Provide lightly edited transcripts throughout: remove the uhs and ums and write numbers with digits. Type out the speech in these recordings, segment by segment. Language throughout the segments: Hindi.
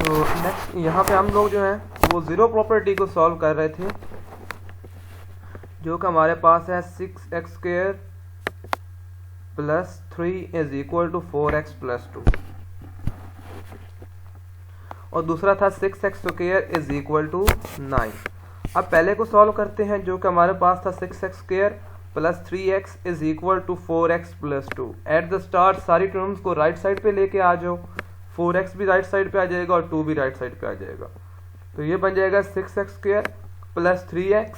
तो नेक्स्ट यहाँ पे हम लोग जो है वो ज़ीरो प्रॉपर्टी को सॉल्व कर रहे थे, जो कि हमारे पास है 6x² + 3 = 4x + 2, और दूसरा था 6x² = 9। अब पहले को सॉल्व करते हैं, जो कि हमारे पास था 6x² + 3x = 4x + 2। At the start सारी टर्म्स को राइट साइड पे लेके आ जाओ, 4x भी राइट साइड पे आ जाएगा और 2 भी राइट साइड पे आ जाएगा। तो ये बन जाएगा 6x² + 3x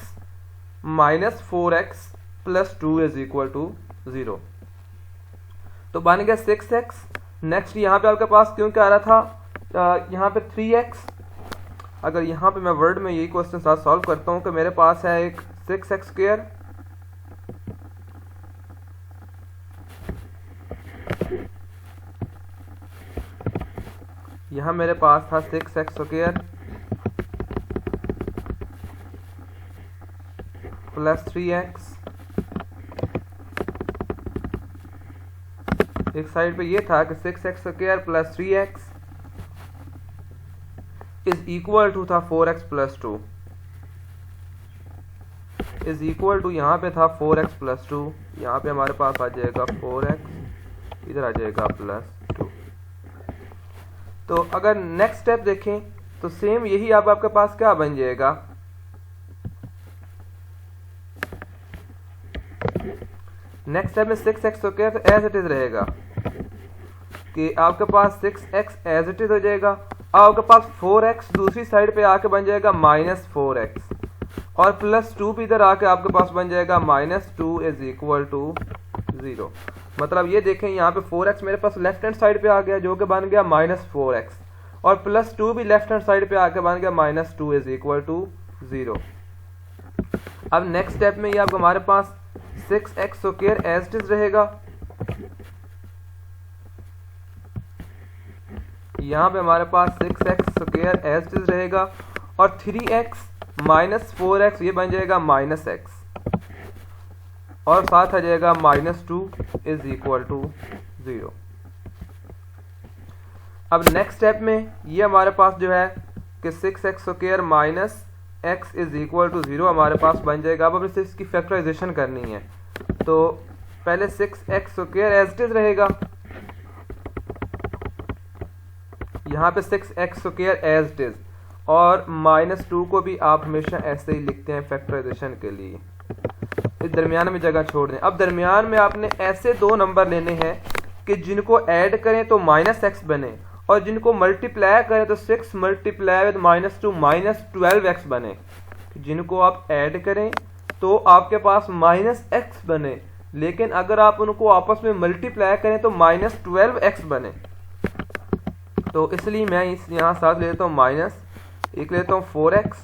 - 4x + 2 = 0। तो बन गया 6x। नेक्स्ट यहाँ पे आपके पास क्यों क्या आ रहा था, यहाँ पे 3x। अगर यहाँ पे मैं वर्ड में यही क्वेश्चन साथ सॉल्व करता हूँ कि मेरे पास है एक 6x², यहाँ मेरे पास था 6x² + 3x, एक साइड पे ये था कि 6x² + 3x = था 4x + 2 यहाँ पे था 4x + 2, यहाँ पे हमारे पास आ जाएगा 4x, इधर आ जाएगा +2। तो अगर नेक्स्ट स्टेप देखें तो सेम यही अब आपके पास क्या बन जाएगा, नेक्स्ट स्टेप में 6x² एज इट इज रहेगा कि आपके पास 6x एज इट इज हो जाएगा। अब आपके पास 4x दूसरी साइड पे आके बन जाएगा -4x, और +2 भी इधर आके आपके पास बन जाएगा -2 = 0। मतलब ये देखें यहाँ पे 4x मेरे पास लेफ्ट हैंड साइड पे आ गया, जो कि बन गया -4x, और +2 भी लेफ्ट हैंड साइड पे आके बन गया -2 = 0। अब नेक्स्ट स्टेप में ये आपको हमारे पास 6x² एज इट इज रहेगा, यहाँ पे हमारे पास 6x² एज इट इज रहेगा, और 3x - 4x ये बन जाएगा -x, और साथ आ जाएगा -2 = 0। अब नेक्स्ट स्टेप में ये हमारे पास जो है कि 6x² - x = 0 हमारे पास बन जाएगा। अब हमें इसकी फैक्टराइजेशन करनी है, तो पहले 6x² एज इट इज रहेगा, यहाँ पे 6x² एज इट इज, और -2 को भी आप हमेशा ऐसे ही लिखते हैं फैक्टराइजेशन के लिए, इस दरमियान में जगह छोड़ दें। अब दरमियान में आपने ऐसे दो नंबर लेने हैं कि जिनको ऐड करें तो -x बने, और जिनको मल्टीप्लाई करें तो 6 × -2 -12x बने। जिनको आप ऐड करें तो आपके पास -x बने, लेकिन अगर आप उनको आपस में मल्टीप्लाई करें तो -12x बने। तो इसलिए मैं यहाँ साथ लेता हूँ एक लेता हूँ 4x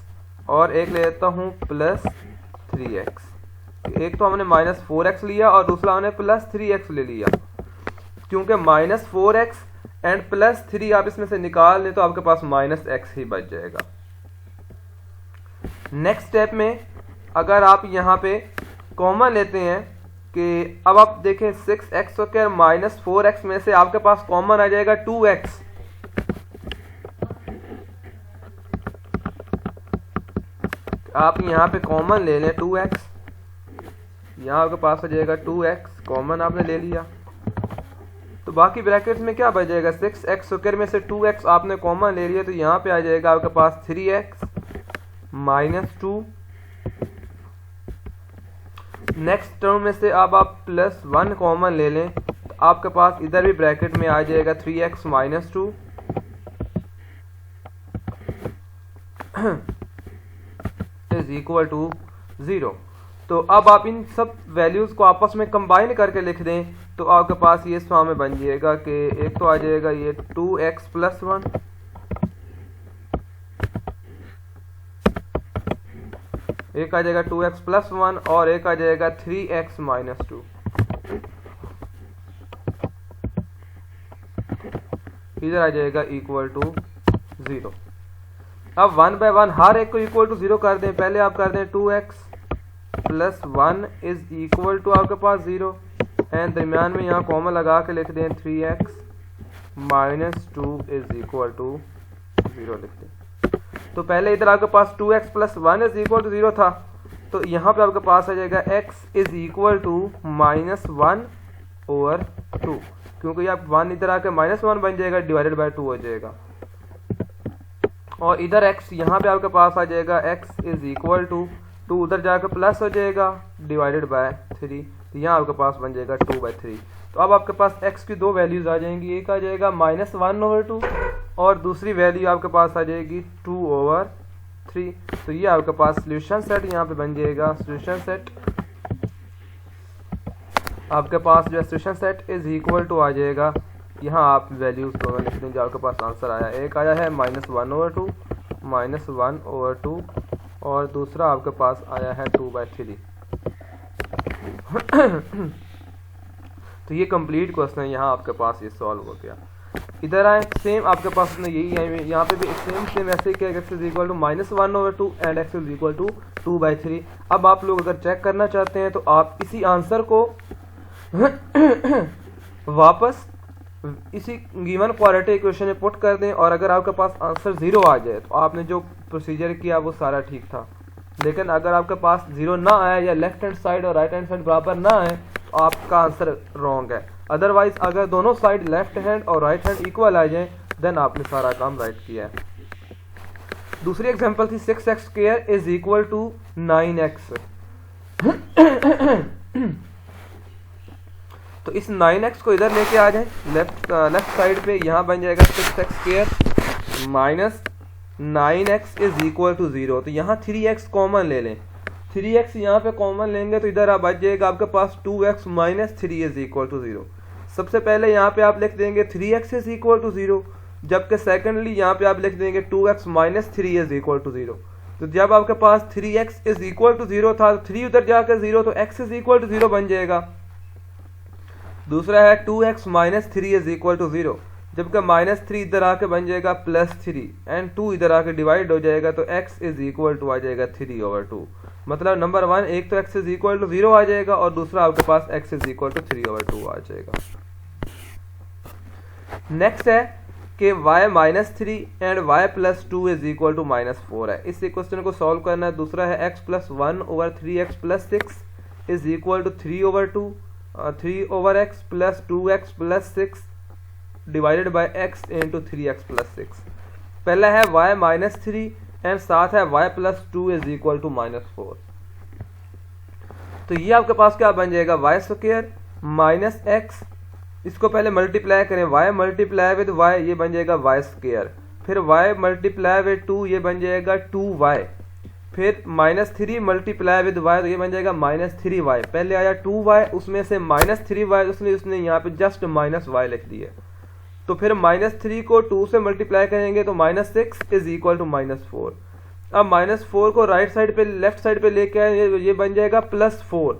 और एक लेता हूँ +3x। एक तो हमने -4x लिया और दूसरा हमने +3x ले लिया, क्योंकि -4x एंड +3 आप इसमें से निकाल लें तो आपके पास -x ही बच जाएगा। नेक्स्ट स्टेप में अगर आप यहाँ पे कॉमन लेते हैं कि अब आप देखें 6x² - 4x में से आपके पास कॉमन आ जाएगा 2x। आप यहाँ पे कॉमन ले लें 2x, यहाँ आपके पास आ जाएगा 2x, कॉमन आपने ले लिया, तो बाकी ब्रैकेट्स में क्या बच जाएगा, 6x² में से 2x आपने कॉमन ले लिया, तो यहाँ पे आ जाएगा आपके पास 3x - 2। नेक्स्ट टर्म में से अब आप +1 कॉमन ले लें, तो आपके पास इधर भी ब्रैकेट में आ जाएगा 3x - 2 = 0। तो अब आप इन सब वैल्यूज को आपस में कंबाइन करके लिख दें, तो आपके पास ये इस फॉर्म में बन जाएगा कि एक तो आ जाएगा ये 2x + 1, एक आ जाएगा 2x + 1, और एक आ जाएगा 3x - 2। इधर आ जाएगा = 0। अब 1 by 1 हर एक को =0 कर दें। पहले आप कर दें 2x + 1 = आपके पास 0, एंड दरमियान में यहाँ कॉमन लगा के लिख दें 3x - 2 = 0 लिख दें। तो पहले इधर आपके पास 2x plus 1 is equal to 0 था, तो यहाँ पे आपके पास आ जाएगा x इज इक्वल टू -1/2, क्योंकि आप 1 इधर आके -1 बन जाएगा, डिवाइडेड बाय 2 हो जाएगा। और इधर x यहाँ पे आपके पास आ जाएगा x इज इक्वल टू 2 उधर जाकर प्लस हो जाएगा, डिवाइडेड बाय 3, तो यहाँ आपके पास बन जाएगा 2/3। तो अब आपके पास x की दो वैल्यूज आ जाएंगी, एक आ जाएगा -1/2 और दूसरी वैल्यू आपके पास आ जाएगी 2/3। तो ये आपके पास सोल्यूशन सेट यहाँ पे बन जाएगा। सोल्यूशन सेट आपके पास जो है solution set is equal to आ जाएगा, यहाँ आप वैल्यूज दोनों लिख दें जो आपके पास आंसर आया। एक आया है -1/2 और दूसरा आपके पास आया है 2/3। तो ये कंप्लीट क्वेश्चन है, यहाँ आपके पास ये सॉल्व हो गया। इधर आए, सेम आपके पास यही है, यहाँ पे भी सेम ऐसे ही किया, x is equal to -1/2 and x is equal to 2/3। अब आप लोग अगर चेक करना चाहते हैं तो आप इसी आंसर को वापस इसी गिवन क्वाड्रेटिक इक्वेशन में पुट कर दें, और अगर आपके पास आंसर 0 आ जाए तो आपने जो प्रोसीजर किया वो सारा ठीक था। लेकिन अगर आपके पास 0 ना आया या लेफ्ट हैंड साइड और राइट हैंड साइड बराबर ना आए तो आपका आंसर रॉन्ग है। अदरवाइज अगर दोनों साइड लेफ्ट हैंड और राइट हैंड इक्वल आ जाए देन आपने सारा काम राइट किया है। दूसरी एग्जांपल थी 6x² is equal to 9x। तो इस 9x को इधर लेके आ जाए लेफ्ट साइड पे, यहाँ बन जाएगा 6x² minus 9x is equal to 0। तो यहाँ 3x कॉमन ले लें, 3x यहाँ पे कॉमन लेंगे तो इधर बच जाएगा आपके पास 2x minus 3 is equal to 0। सबसे पहले यहाँ पे आप लिख देंगे 3x इज इक्वल टू 0, जबकि सेकेंडली यहाँ पे आप लिख देंगे 2x minus 3 is equal to 0। तो जब आपके पास 3x इज इक्वल टू 0 था, 3 उधर जाकर 0, तो x इज इक्वल टू 0 बन जाएगा। दूसरा है 2x minus 3 is equal to 0, जबकि -3 इधर आके बन जाएगा +3 एंड 2 इधर आके डिवाइड हो जाएगा, तो x इज इक्वल टू आ जाएगा 3/2। मतलब नंबर 1 एक तो x इज इक्वल टू 0 आ जाएगा और दूसरा आपके पास x इज इक्वल टू 3/2 आ जाएगा। नेक्स्ट है कि y -3 and y + 2 is equal to -4 है। इस क्वेश्चन को सॉल्व करना है। दूसरा है x + 1/3x + 6 is equal to 3/2 3/x + 2x + 6 divided by x into 3x + 6। पहला है y -3 एंड साथ है y + 2 इज इक्वल टू -4। तो ये आपके पास क्या बन जाएगा, y² माइनस x, इसको पहले मल्टीप्लाई करें, y मल्टीप्लाई विद y ये बन जाएगा y², फिर y मल्टीप्लाई विद 2 ये बन जाएगा 2y, फिर -3 मल्टीप्लाई विद y तो ये बन जाएगा -3y। पहले आया 2y उसमें से -3y, उसने यहाँ पे जस्ट -y लिख दिया। तो फिर -3 को 2 से मल्टीप्लाई करेंगे तो -6 इज इक्वल टू -4। अब -4 को राइट साइड पे लेफ्ट साइड पे लेके आए, ये बन जाएगा +4,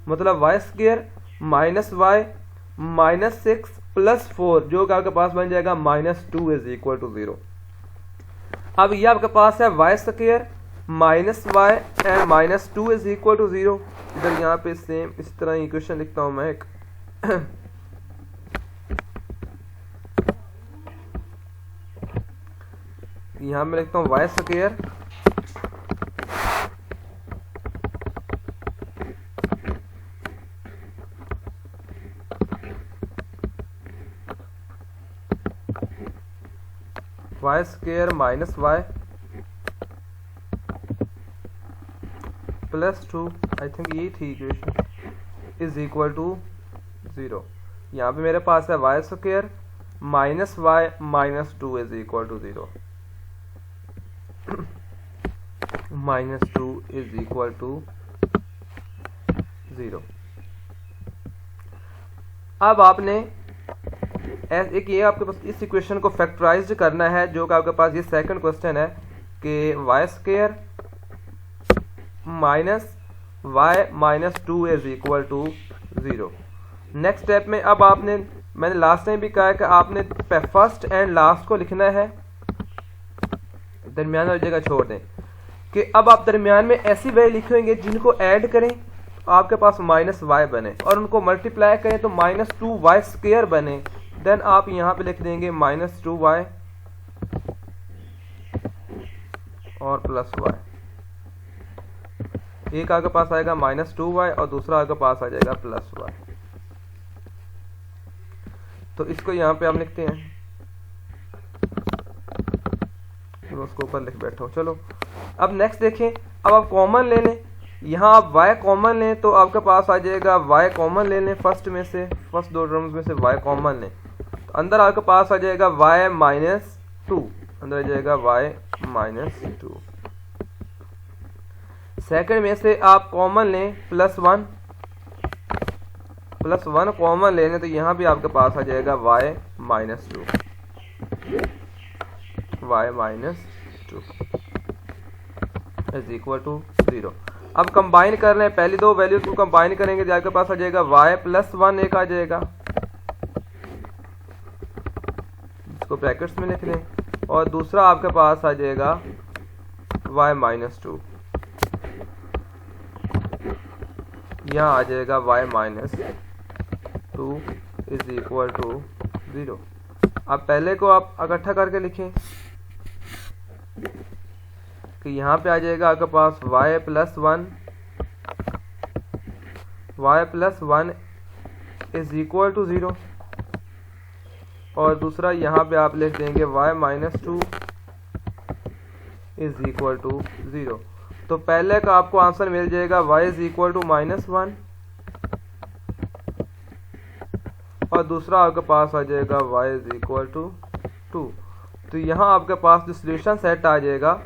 मतलब y² माइनस y -6 + 4 जो कि आपके पास बन जाएगा -2 इज इक्वल टू 0। अब ये आपके पास है y² minus y and -2 is equal to 0। इधर यहाँ पे सेम इस तरह इक्वेशन लिखता हूँ मैं एक यहाँ मैं लिखता हूँ y² minus y +2 I think यही थी इक्वेशन इज इक्वल टू 0। यहाँ पे मेरे पास है y² minus y -2 is equal to 0 -2 is equal to 0। अब आपने एक ये आपके पास इस इक्वेशन को फैक्टराइज करना है, जो कि आपके पास ये सेकंड क्वेश्चन है कि y² minus y -2 is equal to 0। Next step में अब आपने, मैंने लास्ट टाइम भी कहा है कि आपने फर्स्ट एंड लास्ट को लिखना है, दरमियान वाली जगह छोड़ दें, कि अब आप दरमियान में ऐसी वैल्यू लिखेंगे जिनको ऐड करें तो आपके पास -y बने और उनको मल्टीप्लाई करें तो -2y² बने। देन आप यहाँ पे लिख देंगे -2y और प्लस वाई। एक आपके पास आएगा -2y और दूसरा आपके पास आ जाएगा प्लस वाई। तो इसको यहाँ पे आप लिखते हैं, मैं उसको ऊपर लिख बैठा हूँ। चलो अब नेक्स्ट देखें, अब आप कॉमन ले लें, यहाँ आप y कॉमन लें तो आपके पास आ जाएगा y कॉमन ले लें, फर्स्ट में से, फर्स्ट दो टर्म्स में से y कॉमन लें तो अंदर आपके पास आ जाएगा y -2, अंदर आ जाएगा y -2। सेकंड में से आप कॉमन लें +1 कॉमन ले लें तो यहाँ भी आपके पास आ जाएगा y -2 इज इक्वल टू 0। अब कंबाइन कर रहे हैं, पहली दो वैल्यूज को कंबाइन करेंगे तो आपके पास आ जाएगा y +1 एक आ जाएगा, इसको ब्रैकेट्स में लिख लें, और दूसरा आपके पास आ जाएगा y -2, यहाँ आ जाएगा y -2 इज इक्वल टू 0। अब पहले को आप इकट्ठा करके लिखें कि यहाँ पे आ जाएगा आपके पास y +1 इज इक्वल टू 0, और दूसरा यहाँ पे आप लिख देंगे y -2 इज इक्वल टू 0। तो पहले का आपको आंसर मिल जाएगा y इज इक्वल टू -1 और दूसरा आपके पास आ जाएगा y इज इक्वल टू 2। तो यहाँ आपके पास जो सोल्यूशन सेट आ जाएगा,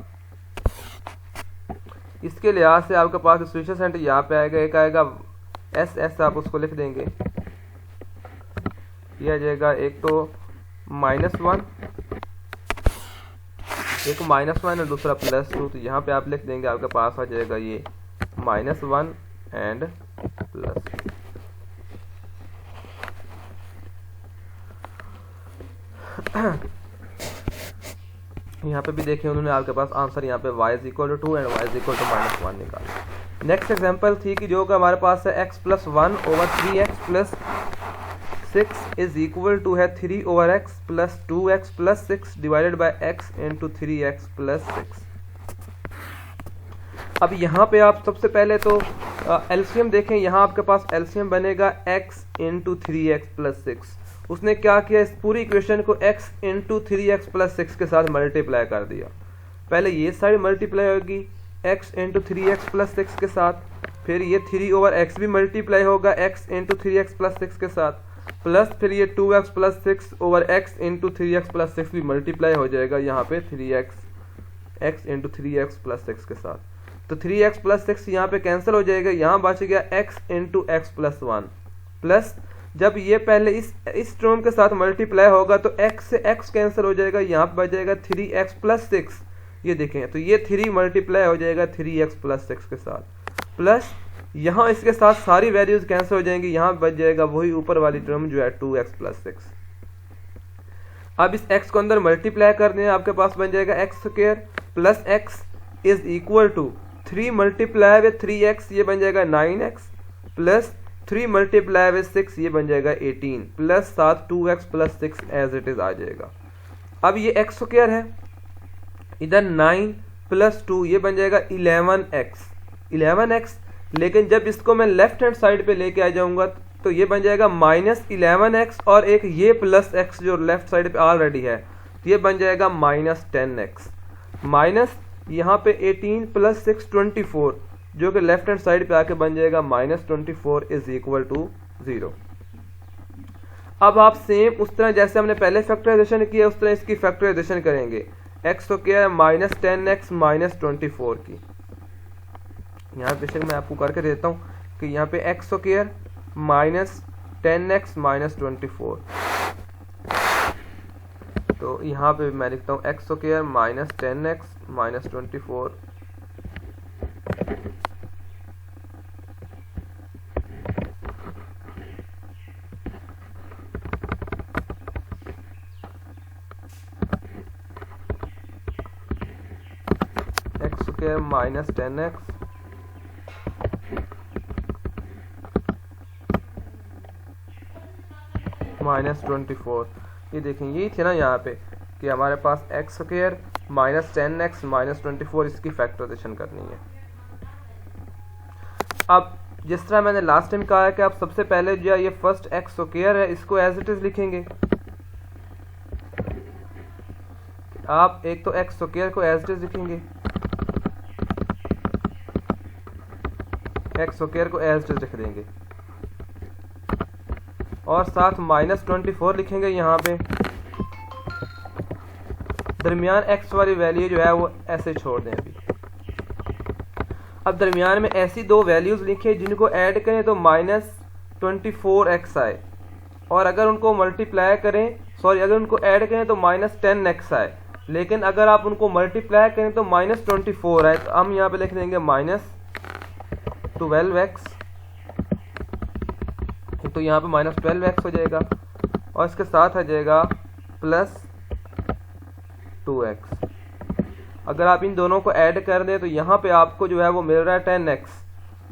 इसके लिहाज से आपके पास जो सोल्यूशन सेट यहाँ पे आएगा, एक आएगा S आप उसको लिख देंगे, ये आ जाएगा एक तो -1, एक -1 और दूसरा +2, तो यहाँ पे आप लिख देंगे, आपके पास आ जाएगा ये -1 एंड प्लस। यहाँ पे भी देखें उन्होंने आपके पास आंसर यहाँ पे y is equal to 2 and y is equal to -1 निकाला। नेक्स्ट एग्जांपल थी कि जो कि हमारे पास है x + 1 / 3x + 6 is equal to है 3 / x + 2x + 6 divided by x into 3x + 6। अब यहाँ पे आप सबसे पहले तो एलसीएम देखें, यहाँ आपके पास एलसीएम बनेगा x इंटू 3x + 6। उसने क्या किया, इस पूरी इक्वेशन को x इंटू 3x + 6 के साथ मल्टीप्लाई कर दिया। पहले ये साइड मल्टीप्लाई होगी x इंटू 3x + 6 के साथ, फिर ये 3 / x भी मल्टीप्लाई होगा x इंटू 3x + 6 के साथ, प्लस फिर ये 2x + 6 / x इंटू 3x + 6 भी मल्टीप्लाई हो जाएगा यहाँ पे 3x इंटू 3x + 6 के साथ। तो 3x + 6 यहाँ पे कैंसिल हो जाएगा, यहाँ बच गया x इंटू x + 1 प्लस जब ये पहले इस टर्म के साथ मल्टीप्लाई होगा तो x से x कैंसिल हो जाएगा, यहाँ पे बच जाएगा 3x + 6। ये देखें तो ये 3 मल्टीप्लाई हो जाएगा 3x + 6 के साथ, प्लस यहाँ इसके साथ सारी वैल्यूज कैंसिल हो जाएंगी, यहाँ बच जाएगा वही ऊपर वाली टर्म जो है 2x + 6। अब इस x को अंदर मल्टीप्लाई कर दें, आपके पास बन जाएगा x² + x is equal to 3 multiply with 3x, ये बन जाएगा 9x, प्लस 3 मल्टीप्लाई विद 6 ये बन जाएगा 18, प्लस साथ 2x + 6 एज इट इज आ जाएगा। अब ये x² है, इधर 9 + 2 ये बन जाएगा 11x, लेकिन जब इसको मैं लेफ्ट हैंड साइड पे लेके आ जाऊंगा तो ये बन जाएगा -11x और एक ये +x जो लेफ्ट साइड पे ऑलरेडी है, तो ये बन जाएगा -10x, माइनस यहाँ पे 18 + 6 24 जो कि लेफ्ट हैंड साइड पे आके बन जाएगा -24 इज इक्वल टू 0। अब आप सेम उस तरह जैसे हमने पहले फैक्टराइजेशन किया उस तरह इसकी फैक्टराइजेशन करेंगे। x तो क्या है -10x -24 की, यहाँ बेशक मैं आपको करके देता हूँ कि यहाँ पे x तो क्या है -10x -24, तो यहाँ पे मैं लिखता हूँ x तो क्या है -10x -24 x के -10x -24। ये देखें यही थे ना यहाँ पे कि हमारे पास x² -10x -24 इसकी फैक्टराइजेशन करनी है। अब जिस तरह मैंने लास्ट टाइम कहा है कि आप सबसे पहले जो है ये फर्स्ट एक्स स्क्वायर है इसको एज इट इज लिखेंगे। आप एक तो एक्स स्क्वायर को एज इट इज लिखेंगे, एक्स स्क्वायर को एज इट इज लिख देंगे और साथ -24 लिखेंगे यहाँ पे। दरमियान एक्स वाली वैल्यू जो है वो ऐसे छोड़ दें अभी। अब दरमियान में ऐसी दो वैल्यूज लिखे जिनको ऐड करें तो -24x आए, और अगर उनको मल्टीप्लाई करें अगर उनको ऐड करें तो -10x आए, लेकिन अगर आप उनको मल्टीप्लाई करें तो -24 आए। तो हम यहाँ पे लिख देंगे -12x, तो यहाँ पे -12x हो जाएगा और इसके साथ आ जाएगा +2x। अगर आप इन दोनों को ऐड कर दें तो यहाँ पे आपको जो है वो मिल रहा है 10x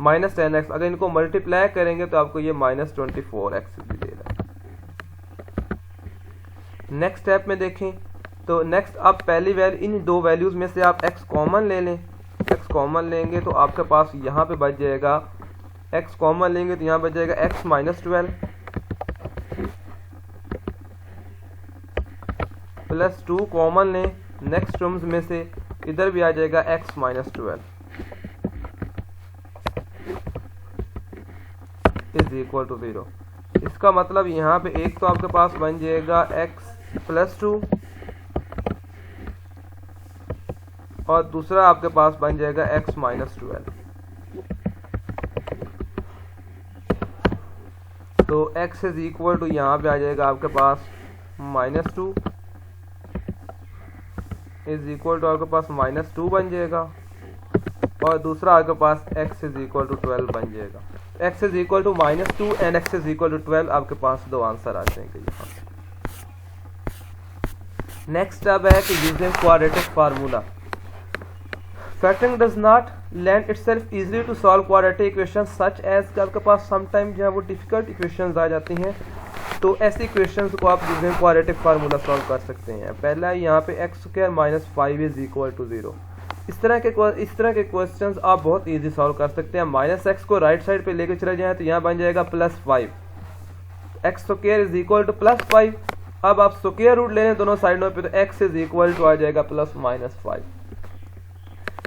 -10x। अगर इनको मल्टीप्लाई करेंगे तो आपको ये -24x भी दे रहा है। नेक्स्ट स्टेप में देखें तो नेक्स्ट आप पहली वैल्यू इन दो वैल्यूज में से आप x कॉमन ले लें। x कॉमन लेंगे तो आपके पास यहाँ पे बच जाएगा, x कॉमन लेंगे तो यहाँ बच जाएगा x -12 +2 कॉमन लें नेक्स्ट टर्म्स में से, इधर भी आ जाएगा x -12 = 0। इसका मतलब यहाँ पे एक तो आपके पास बन जाएगा x +2 और दूसरा आपके पास बन जाएगा x -12। तो x = यहाँ पे आ जाएगा आपके पास -2 आपके पास -2 बन जाएगा और दूसरा आपके पास x = 12 बन जाएगा। x -2 एंड x = 12 आपके पास दो आंसर आ जाएंगे यहाँ। नेक्स्ट अब है कि using quadratic formula, factoring does not lend itself easily to solve quadratic equations such as कि आपके पास समटाइम जो है वो डिफिकल्ट इक्वेशंस आ जाती हैं, तो ऐसी इक्वेशंस को आप यूजिंग क्वाड्रेटिक फार्मूला सॉल्व कर सकते हैं। पहला यहाँ पे x² - 5 = 0। इस तरह के क्वेश्चंस आप बहुत इजी सॉल्व कर सकते हैं। -x को राइट साइड पे लेके चले जाएं तो यहाँ बन जाएगा +5, x² = +5। अब आप स्क्वायर रूट ले लें दोनों साइडों पे तो x आ जाएगा ±5।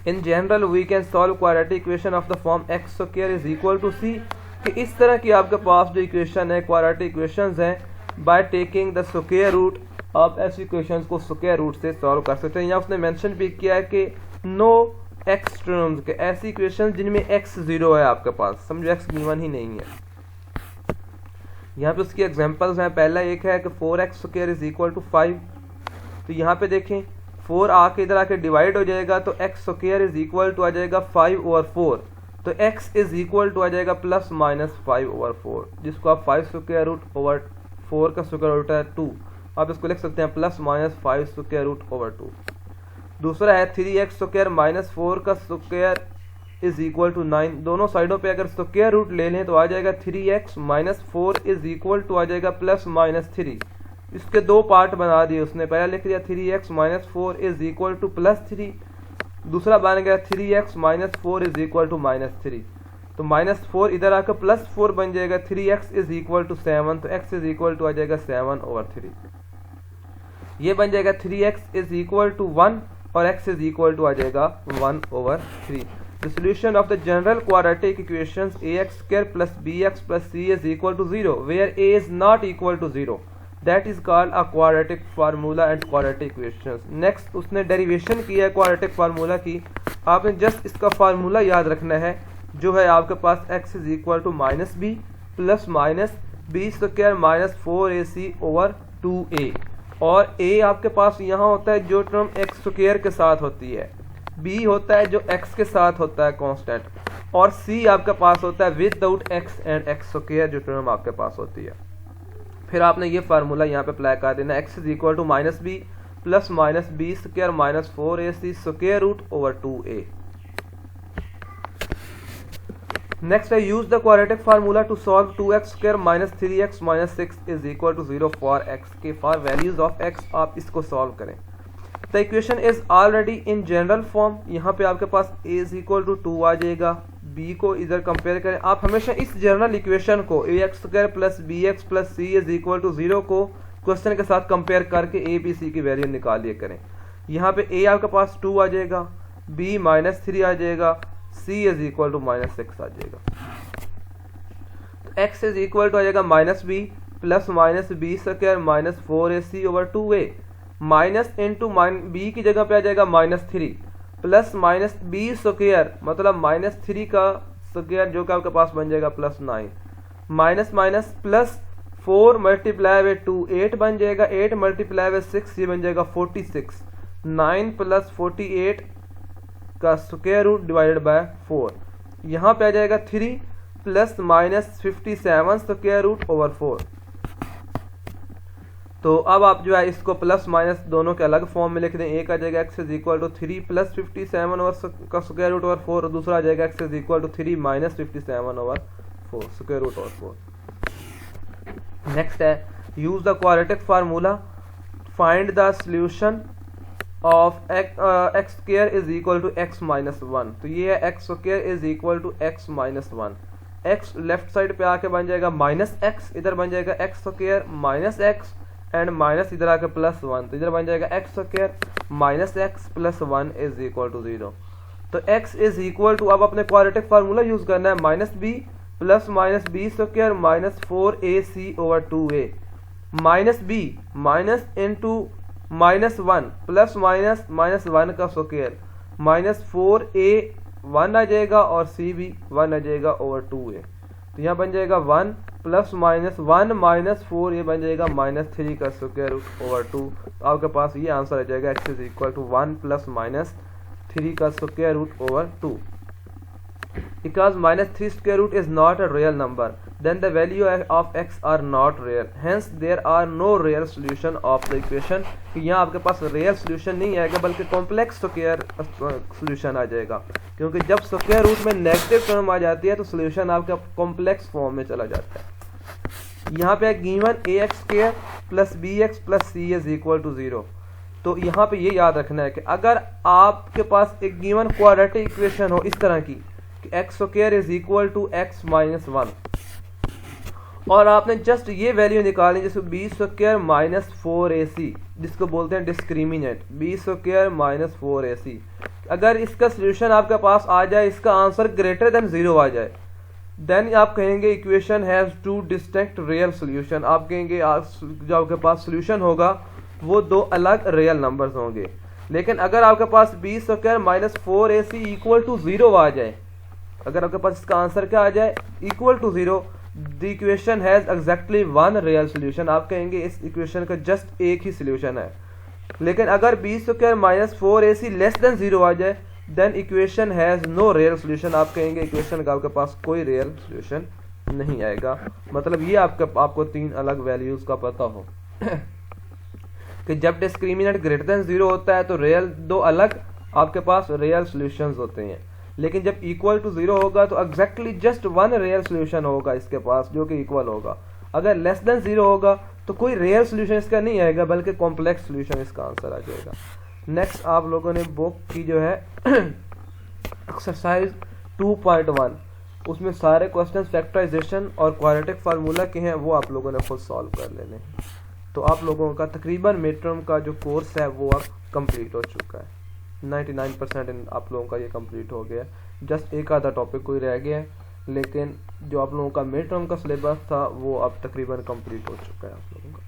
In general we can solve quadratic equation of the form x² = c, कि इस तरह की आपके पास जो इक्वेशन है क्वाड्रेटिक इक्वेशंस हैं by taking the square root. आप ऐसी इक्वेशंस को स्क्वायर रूट से सॉल्व कर सकते हैं। यहाँ उसने मेंशन भी किया है कि नो x टर्म्स के, ऐसी इक्वेशंस जिनमें x 0 है आपके पास, समझो x गिवन ही नहीं है। यहाँ पे उसकी एग्जांपल्स हैं। पहला एक है कि 4x² = 5, तो यहाँ पे देखें 4 आके इधर आके डिवाइड हो जाएगा तो x² = आ जाएगा 5/4, तो x आ जाएगा ±5/4, जिसको आप 5/4 का स्क्वायर रूट है 2, आप इसको लिख सकते हैं ±5/2। दूसरा है 3x² - 4 का स्क्वायर = 9। दोनों साइडों पे अगर स्क्वायर रूट ले लें तो आ जाएगा 3x - 4 आ जाएगा ±3। इसके दो पार्ट बना दिए उसने, पहला लिख दिया 3x - 4 +3, दूसरा बन गया 3x - 4 -3, तो -4 इधर आकर +4 बन जाएगा। 3x = 7, तो x आ जाएगा 7/3। ये बन जाएगा 3x = 1 और x आ जाएगा 1/3। The solution of the general quadratic equations ax² + bx + c = 0 where a is not equal to 0, that is called a quadratic formula and quadratic equations। Next उसने डेरिवेशन की है क्वाड्रेटिक फार्मूला की। आपने जस्ट इसका फार्मूला याद रखना है, जो है आपके पास x = -b + -b² - 4ac/2a, और a आपके पास यहाँ होता है जो टर्म x² के साथ होती है, b होता है जो x के साथ होता है कांस्टेंट, और c आपके पास होता है विदाउट x एंड x² जो टर्म आपके पास होती है। फिर आपने ये फार्मूला यहाँ पे अप्लाई कर देना, x = -b + -b² - 4ac/2a। Next है use the quadratic formula to solve 2x² - 3x - 6 = 0 for x के, फॉर वैल्यूज ऑफ x आप इसको सॉल्व करें। The equation is already in general form. यहाँ पे आपके पास a इज इक्वल टू 2 आ जाएगा। b को इधर कंपेयर करें, आप हमेशा इस जनरल इक्वेशन को ax² plus bx plus c is equal to 0 को क्वेश्चन के साथ कंपेयर करके a b c की वैल्यू निकाल लिया करें। यहाँ पे a आपके पास 2 आ जाएगा, b -3 आ जाएगा, c इज इक्वल टू -6 आ जाएगा। तो x इज इक्वल टू आ जाएगा -b plus -b² minus 4ac over 2a minus into b की जगह पे आ जाएगा -3 प्लस -b² मतलब -3 का स्क्वायर जो कि आपके पास बन जाएगा +9 minus minus plus 4 multiply by 2 8 बन जाएगा, 8 मल्टीप्लाई बाय 6 ये बन जाएगा 46, 9 प्लस 48 का स्क्वायर रूट डिवाइडेड बाय 4। यहाँ पे आ जाएगा 3 प्लस -57 स्क्वायर रूट ओवर 4। तो अब आप जो है इसको प्लस माइनस दोनों के अलग फॉर्म में लिख दें। एक आ जाएगा x is equal to 3 plus 57 over का स्क्वायर रूट ओवर 4 और दूसरा आ जाएगा x is equal to 3 minus 57 over 4 square root over 4। Next है use the quadratic formula find the solution of x square is equal to x minus 1। तो ये है x square is equal to x minus 1। x left side पे आके बन जाएगा -x, इधर बन जाएगा x square minus x and minus इधर आके +1, तो इधर बन जाएगा x square minus x plus 1 is equal to 0। तो x इज इक्वल टू, अब अपने क्वाड्रेटिक फार्मूला यूज करना है, -b plus -b square minus 4ac over 2a minus b minus into -1 plus minus 1 का स्क्वायर माइनस 4a 1 आ जाएगा और c भी 1 आ जाएगा ओवर 2a। तो यहाँ बन जाएगा 1 प्लस -1 माइनस 4 ये बन जाएगा -3 का स्क्वायर रूट ओवर 2। तो आपके पास ये आंसर आ जाएगा x is equal to 1 plus -3 का square root over 2। Because -3 square root is not a real number, then the value of x are not real. Hence there are no real solution of the equation. कि यहाँ आपके पास real solution नहीं आएगा बल्कि complex square solution आ जाएगा, क्योंकि जब स्क्वायर रूट में नेगेटिव टर्म आ जाती है तो सोल्यूशन आपका कॉम्प्लेक्स फॉर्म में चला जाता है। यहाँ पे given ax² plus bx plus c is equal to 0। तो यहाँ पे ये याद रखना है कि अगर आपके पास एक गिवन क्वाड्रेटिक इक्वेशन हो इस तरह की कि x square is equal to x minus 1 और आपने जस्ट ये वैल्यू निकाली जैसे b स्क्वायर माइनस 4ac जिसको बोलते हैं discriminant, b square minus 4ac। अगर इसका सोल्यूशन आपके पास आ जाए, इसका आंसर ग्रेटर देन 0 आ जाए, देन आप कहेंगे equation has two distinct real solution. आप कहेंगे जो आपके पास सोल्यूशन होगा वो दो अलग रियल नंबर्स होंगे। लेकिन अगर आपके पास b square minus 4ac equal to 0 आ जाए, अगर आपके पास इसका आंसर क्या आ जाए equal to 0, the equation has exactly one real solution. आप कहेंगे इस इक्वेशन का जस्ट एक ही सोल्यूशन है। लेकिन अगर b square minus 4ac less than 0 आ जाए, then equation has no real solution. आप कहेंगे इक्वेशन का आपके पास कोई रियल सोल्यूशन नहीं आएगा। मतलब ये आपको तीन अलग वैल्यूज का पता हो कि जब डिस्क्रिमिनेंट ग्रेटर देन 0 होता है तो रियल दो अलग आपके पास रियल सोल्यूशंस होते हैं, लेकिन जब इक्वल टू 0 होगा तो exactly just one real solution होगा इसके पास जो कि इक्वल होगा। अगर लेस देन 0 होगा तो कोई रियल सोल्यूशन इसका नहीं आएगा बल्कि कॉम्प्लेक्स सोल्यूशन इसका आंसर आ जाएगा। नेक्स्ट आप लोगों ने बुक की जो है एक्सरसाइज 2.1 उसमें सारे क्वेश्चन फैक्टराइजेशन और क्वाड्रेटिक फार्मूला के हैं, वो आप लोगों ने खुद सॉल्व कर लेने हैं। तो आप लोगों का तकरीबन मिड टर्म का जो कोर्स है वो अब कंप्लीट हो चुका है। 99% आप लोगों का ये कंप्लीट हो गया। जस्ट एक आधा टॉपिक कोई रह गया है, लेकिन जो आप लोगों का मिड टर्म का सिलेबस था वो अब तकरीबन कंप्लीट हो चुका है आप लोगों का।